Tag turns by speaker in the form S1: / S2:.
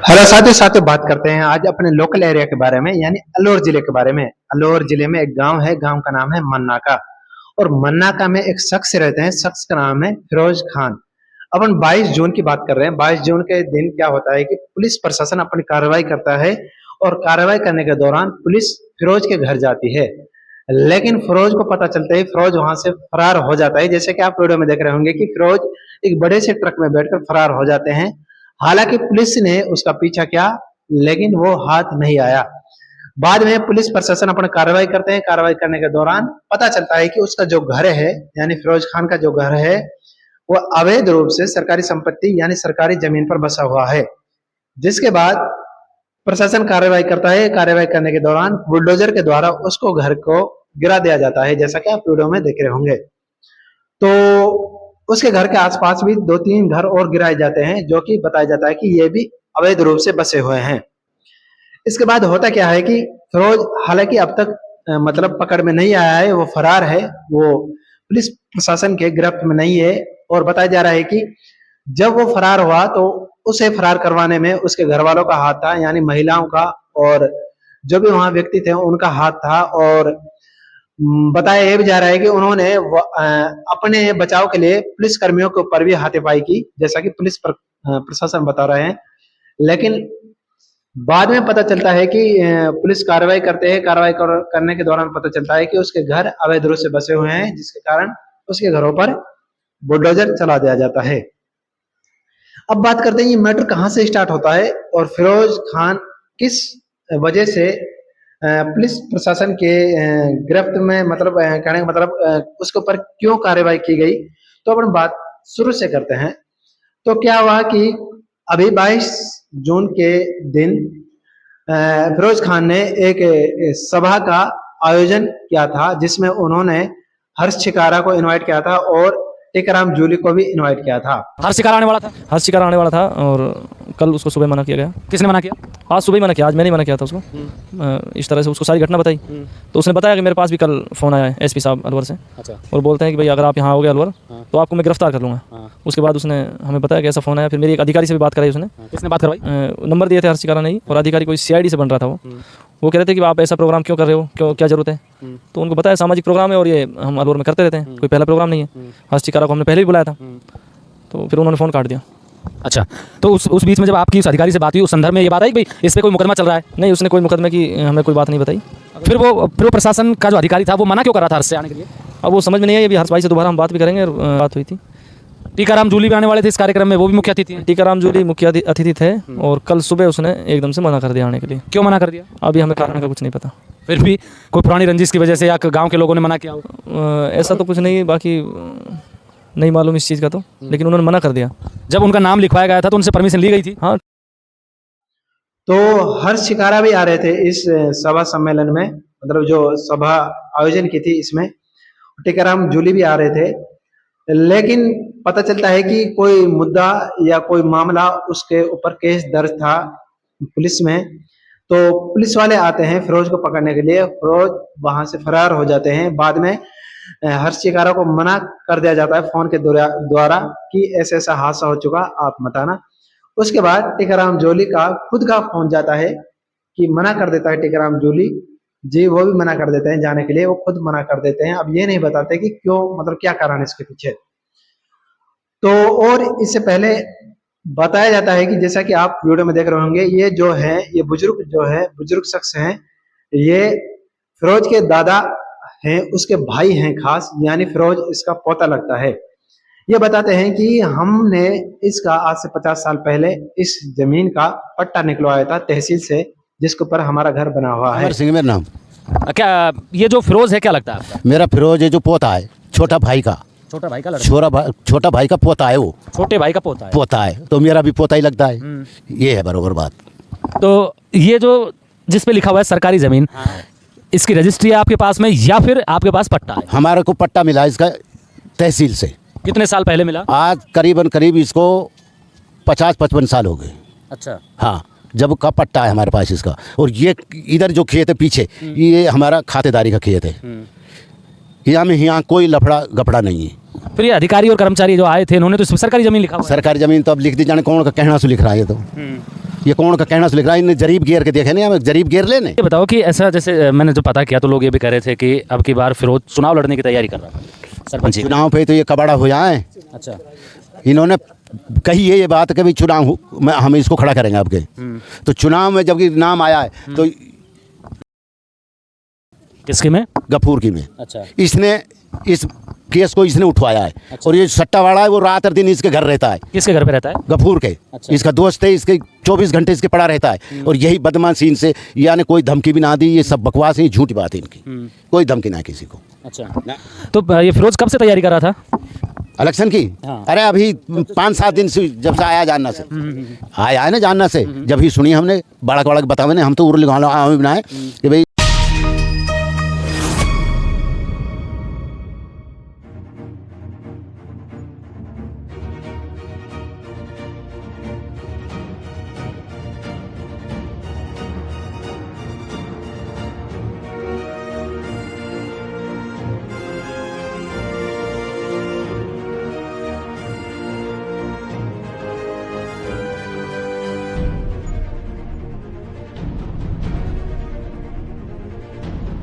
S1: Hello साथियों साथियों बात करते हैं आज अपने लोकल एरिया के बारे में यानी अलवर जिले के बारे में। अलवर जिले में एक गांव है, गांव का नाम है मन्नाका। और मन्नाका में एक शख्स रहते हैं, शख्स का नाम है फिरोज खान। अपन 22 जून की बात कर रहे हैं। 22 जून के दिन क्या होता है कि पुलिस प्रशासन अपनी कार्रवाई करता है और कार्रवाई करने के दौरान पुलिस फिरोज के घर जाती है। लेकिन फिरोज को पता चलता है, फिरोज वहां से फरार हो जाता है। जैसे कि आप वीडियो में देख रहे होंगे कि फिरोज एक बड़े से ट्रक में बैठकर फरार हो जाते हैं। हालांकि पुलिस ने उसका पीछा किया लेकिन वो हाथ नहीं आया। बाद में पुलिस प्रशासन अपनी कार्रवाई करते हैं। कार्रवाई करने के दौरान पता चलता है कि उसका जो घर है यानी फिरोज खान का जो घर है वो अवैध रूप से सरकारी संपत्ति यानी सरकारी जमीन पर बसा हुआ है। जिसके बाद प्रशासन कार्रवाई करता है। कार्रवाई करने के दौरान बुलडोजर के द्वारा उसको घर को गिरा दिया जाता है, जैसा कि आप वीडियो में देख रहे होंगे। तो उसके घर के आसपास भी 2-3 घर और गिराए जाते हैं, जो कि बताया जाता है कि ये भी अवैध रूप से बसे हुए हैं। इसके बाद होता क्या है कि फिरोज हालांकि अब तक मतलब पकड़ में नहीं आया है, वो फरार है, वो पुलिस प्रशासन के गिरफ्त में नहीं है। और बताया जा रहा है कि जब वो फरार हुआ तो उसे फरार करवाने में उसके घर वालों का हाथ था, यानी महिलाओं का और जो भी वहां व्यक्ति थे उनका हाथ था। और बताया यह भी जा रहा है कि उन्होंने अपने बचाव के लिए पुलिस कर्मियों के ऊपर भी हाथापाई की, जैसा कि प्रशासन बता रहे हैं। लेकिन बाद में पता चलता है कि पुलिस कार्रवाई करते हैं। कार्रवाई करने के दौरान पता चलता है कि उसके घर अवैध रूप से बसे हुए हैं, जिसके कारण उसके घरों पर बुलडोजर चला दिया जाता है। अब बात करते हैं ये मैटर कहां से स्टार्ट होता है और फिरोज खान किस वजह से पुलिस प्रशासन के गिरफ्त में, मतलब कहने का मतलब उसके ऊपर क्यों कार्रवाई की गई। तो अपन बात शुरू से करते हैं। तो क्या हुआ कि अभी 22 जून के दिन फिरोज खान ने एक सभा का आयोजन किया था, जिसमें उन्होंने हर्ष शिकारा को इनवाइट किया था और टीकाराम जूली को भी इनवाइट किया था।
S2: हर्ष शिकार आने वाला था। हर्ष शिकार आने वाला था और कल उसको सुबह मना किया गया। किसने मना किया? आज सुबह ही मना किया, आज मैंने मना किया था उसको। इस तरह से उसको सारी घटना बताई। तो उसने बताया कि मेरे पास भी कल फ़ोन आया है एसपी साहब अलवर से। अच्छा। और बोलते हैं कि भाई अगर आप यहाँ आओगे अलवर तो आपको मैं गिरफ्तार कर लूँगा। उसके बाद उसने हमें बताया कि ऐसा फ़ोन आया। फिर मेरी एक अधिकारी से भी बात कराई उसने। किसने बात करवाई? नंबर दिए थे हर्ष शिकारा ने ही, और अधिकारी कोई CID से बन रहा था। वो कह रहे थे कि आप ऐसा प्रोग्राम क्यों कर रहे हो, क्यों, क्या जरूरत है। तो उनको बताया सामाजिक प्रोग्राम है और ये हम अलवर में करते रहते हैं, कोई पहला प्रोग्राम नहीं है। हर्ष शिकारा को हमने पहले भी बुलाया था। तो फिर उन्होंने फ़ोन काट दिया।
S3: अच्छा, तो उस बीच में जब आपकी उस अधिकारी से बात हुई, उस संदर्भ में ये बात आई कि भाई इस पे कोई मुकदमा चल रहा है?
S2: नहीं, उसने कोई मुकदमे की हमें कोई बात नहीं बताई।
S3: फिर वो प्रशासन का जो अधिकारी था वो मना क्यों कर रहा था हर्ष से आने के लिए?
S2: अब वो समझ में नहीं आई। अभी हर्ष भाई से दोबारा हम बात भी करेंगे। बात हुई थी,
S3: टीकाराम जूली भी आने वाले थे इस कार्यक्रम में, वो भी मुख्य अतिथि हैं।
S2: टीकाराम जूली मुख्य अतिथि थे और कल सुबह उसने एकदम से मना कर दिया आने के लिए।
S3: क्यों मना कर दिया?
S2: अभी हमें कारण का कुछ नहीं पता।
S3: फिर भी कोई पुरानी रंजिश की वजह से या गाँव के लोगों ने मना किया हो?
S2: ऐसा तो कुछ नहीं, बाकी नहीं मालूम इस चीज़ का तो, लेकिन उन्होंने मना कर दिया।
S3: जब उनका नाम लिखवाया गया था तो उनसे परमिशन ली गई थी?
S2: हाँ।
S1: तो हर्ष शिकारा भी आ रहे थे इस सभा सम्मेलन में, मतलब जो सभा आयोजन की थी इसमें टीकाराम जूली भी आ रहे थे। लेकिन पता चलता है कि कोई मुद्दा या कोई मामला उसके ऊपर केस दर्ज था पुलिस में। तो पुलिस वाले आते हैं फिरोज को पकड़ने के लिए। फिरोज वहां से फरार हो जाते हैं। बाद में हर्ष शिकारा को मना कर दिया जाता है फोन के द्वारा कि ऐसा ऐसा हादसा हो चुका, आप मत आना। उसके बाद टीकाराम जूली का खुद का फोन जाता है कि मना कर देता है टीकाराम जूली जी, वो भी मना कर देते हैं जाने के लिए, वो खुद मना कर देते हैं। अब ये नहीं बताते कि क्यों, मतलब क्या कारण है इसके पीछे। तो और इससे पहले बताया जाता है कि जैसा कि आप वीडियो में देख रहे होंगे, ये जो है ये बुजुर्ग जो है, बुजुर्ग शख्स हैं, ये फिरोज के दादा हैं, उसके भाई हैं खास, यानी फिरोज इसका पोता लगता है। ये बताते हैं कि हमने इसका आज से 50 साल पहले इस जमीन का पट्टा निकलवाया था तहसील से, जिसके ऊपर हमारा घर बना हुआ है।
S4: सिंह मेरा नाम।
S3: क्या ये जो फिरोज है क्या लगता है आपका?
S4: मेरा फिरोज है जो पोता है, छोटा भाई का।
S3: छोटा भाई का लड़का?
S4: छोटा भाई का पोता है, वो
S3: छोटे भाई का पोता है।
S4: पोता है तो मेरा भी पोता ही लगता है। ये है बरोबर बात।
S3: तो ये जो जिस पे लिखा हुआ है सरकारी जमीन, इसकी रजिस्ट्री है आपके पास में या फिर आपके पास पट्टा है?
S4: हमारे को पट्टा मिला इसका तहसील से।
S3: कितने साल पहले मिला?
S4: आज करीब इसको 50-55 साल हो गए।
S3: अच्छा।
S4: हाँ, जब का पट्टा है हमारे पास इसका। और ये इधर जो खेत है पीछे, ये हमारा खातेदारी का खेत है। यहाँ कोई लफड़ा गफड़ा नहीं है।
S3: फिर ये अधिकारी और कर्मचारी जो आए थे इन्होंने तो इसमें सरकारी ज़मीन लिखा हुआ है।
S4: सरकारी ज़मीन तो अब लिख दी जाने कौन का कहना से लिख रहा है। ये तो ये कौन का कहना से लिख रहा है। इन्हें जरीब घेर के देखे नहीं, हमें जरीब घेर लेने।
S3: ये बताओ कि ऐसा जैसे मैंने जो पता किया तो लोग ये भी कह रहे थे कि अब की बार फिरोज चुनाव लड़ने की तैयारी कर रहा है सरपंच
S4: चुनाव पे तो ये कबाड़ा हो जाए।
S3: अच्छा
S4: इन्होंने कही है ये बात कि भाई चुनाव में हम इसको खड़ा करेंगे आपके। तो चुनाव में जबकि नाम आया है तो
S3: किसके में?
S4: गफूर की में।
S3: अच्छा
S4: इसने इस केस को इसने उठवाया है।
S3: अच्छा।
S4: और ये सट्टा वाला है वो रात और दिन इसके घर रहता है।
S3: किसके घर पे रहता है?
S4: गफूर के।
S3: अच्छा।
S4: इसका दोस्त है, इसके 24 घंटे इसके पड़ा रहता है। और यही बदमाशी इनसे, यानी कोई धमकी भी ना दी। ये सब बकवास है, झूठी बात है इनकी। कोई धमकी ना किसी को।
S3: अच्छा तो ये फिरोज कब से तैयारी कर रहा था
S4: इलेक्शन की?
S3: हाँ।
S4: अरे अभी 5-7 दिन से जब से आया जानना से आया है ना जानना से, जब ही सुनी हमने बड़ा बड़ा बतावे ने हम तो उर्ल बनाए कि भाई